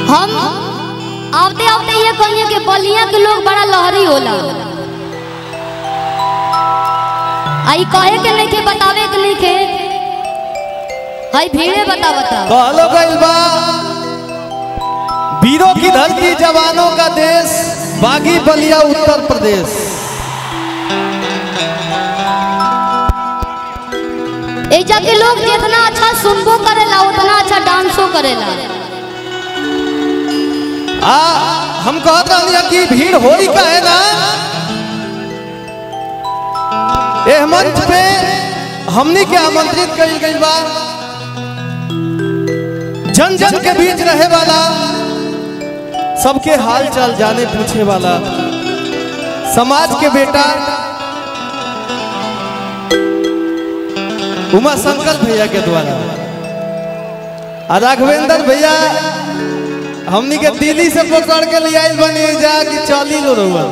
हम आवते आवते ये कहिए कि बलिया के लोग बड़ा लहरी होला। आई कहे के नहीं के बतावे के नहीं के हाय भीड़े बतावता कहलो गइल बा वीरों की धरती जवानों का देश बागी बलिया उत्तर प्रदेश। एजा के लोग जितना अच्छा सुनबो करेला उतना अच्छा डांसो करेला। हम कहत रहनी कि भीड़ होई का है ना ए मंच पे हमनी के आमंत्रित करी गई बा जन जन के बीच रहे वाला सबके हाल चाल जाने पूछे वाला समाज के बेटा उमा शंकर भैया के द्वारा राघवेंद्र भैया हमनी के दिल्ली से पकड़ के ले आइल बनी जा कि चली लो रहुआ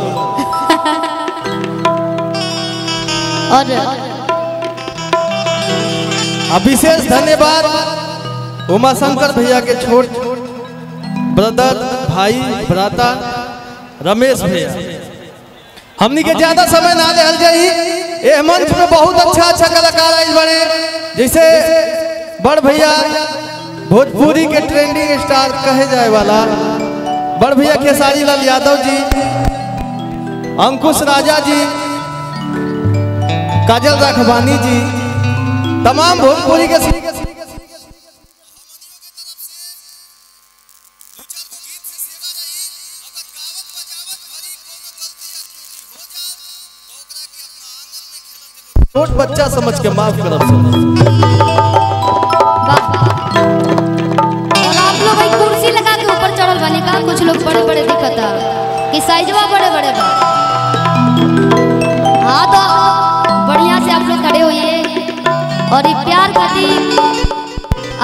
और विशेष धन्यवाद उमा शंकर भैया के छोट ब्रदर भाई भ्राता रमेश भैया। हमनी के ज्यादा समय ना ले जाई ए मंच पे बहुत अच्छा अच्छा कलाकार आइल बने जैसे बड़ भैया भोजपुरी के ट्रेंडिंग स्टार कहे जाए वाला बड़ भैया खेसारी लाल यादव जी, अंकुश राजा जी, काजल राघवानी जी, तमाम भोजपुरी के छोट बच्चा समझ के माफ करब। और आप लोग भाई कुर्सी लगा के ऊपर चढ़ल बने का कुछ लोग बड़े बड़े दिखता कि साइजवा बड़े बड़े बा। हाँ तो बढ़िया से आप लोग खड़े होइए और ये प्यार खातिर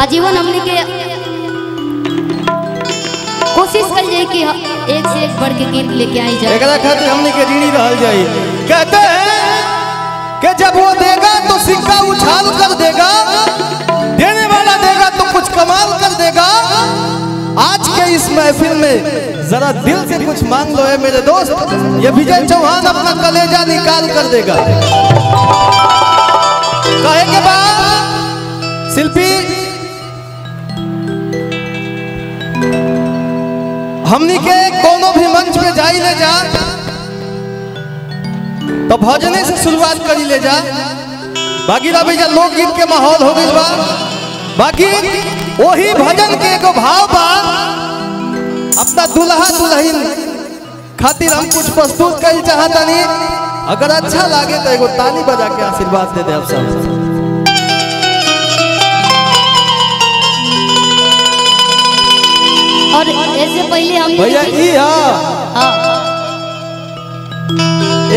आजीवन हमने के कोशिश करिए कि एक से एक बढ़ के गीत लेके आई जाए। एकरा खातिर हमने के ऋणी रहल जाई। कहते हैं कि जब वो देगा तो सिक्का उछाल कर देगा, देने वाला देगा तो कुछ कमाल कर देगा। आज के इस महफिल में जरा दिल से कुछ मांग लो है मेरे दोस्त, ये विजय चौहान अपना कलेजा निकाल कर देगा। कहे के बाद शिल्पी हमनी के कोनो भी मंच पे जाई ले जा तो भजने से शुरुआत करी ले जा। बाकी रवि जा लोकगीत के माहौल हो गई बा, बाकी वही भजन के एगो भाव बा अपना दुल्हा दुल्हन खातिर हम कुछ प्रस्तुत कर चाहता नहीं। अगर अच्छा लगे तो एगो ताली बजा के आशीर्वाद दे दे आप सब। और ऐसे पहले हम भैया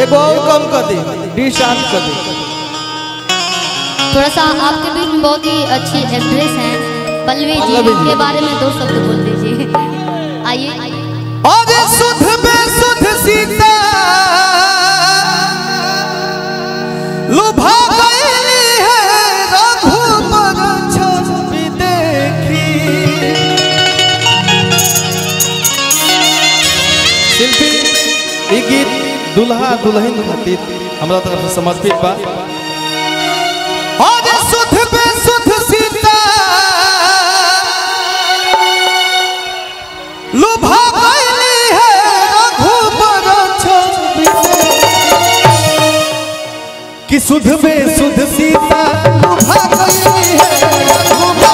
एगो कम कर दे, डी शांत कर दे। थोड़ा सा आपके बीच में बहुत ही अच्छी एक्ट्रेस हैं पल्लवी जी, के बारे में दो शब्द बोल दीजिए। आइए। और सुध बेसुध सीता लुभा गई है रघुबर छवि देखी। शिल्पी ई गीत दुल्हा दुल्हन खातिर हमरा तरफ से समर्पित बा। और सुध बेसुध सीता लुभा गई है रघुबर छवि कि सुध बेसुध सीता लुभा गई है रघुबर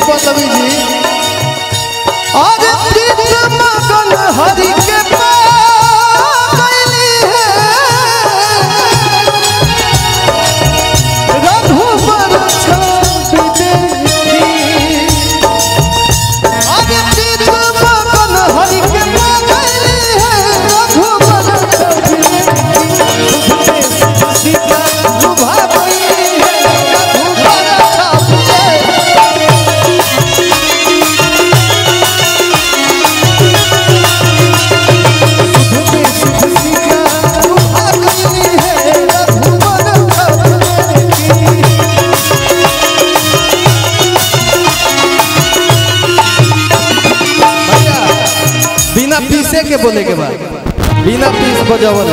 पल्लवी जी और के बोले के बाद बिना पीस बजावल।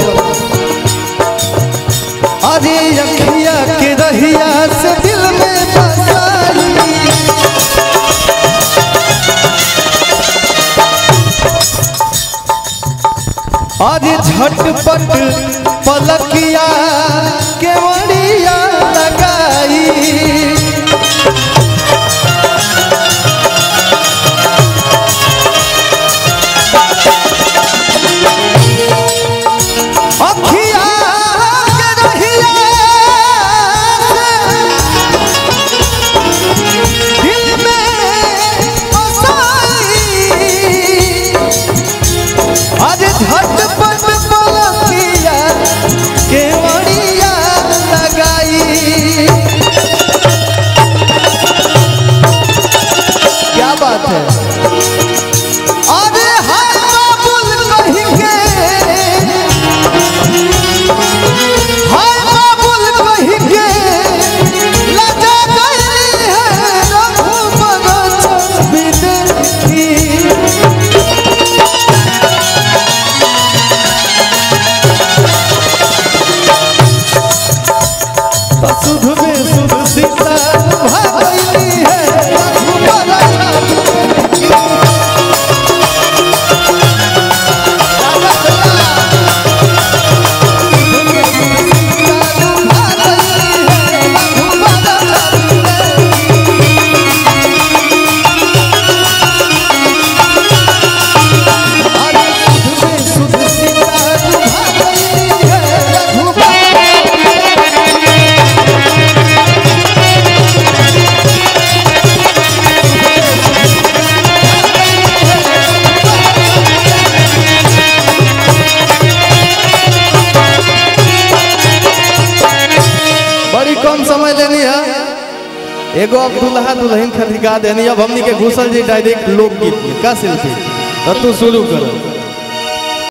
अरे अखिया के रहिया से दिल में बसाई, आज झटपट पलकिया के वड़िया लगाई, अखिया के रहिया से दिल में बसाई, आज झटपट पलकिया के वड़िया लगाई। क्या बात है। अरे हाय बाबुल कहेंगे, हाय बाबुल कहेंगे, लजा गई है रघुबर छवि देखी। सुध में सुध सीता भाई है रघुबर बड़ी कम समय लेनी है। एगो अब दुल्हा दुल्हन खातिर गा देनी। अब हमनी के घुसल जी डायरेक्ट लोकगीत में का शिल्पी। तो तू शुरू करो।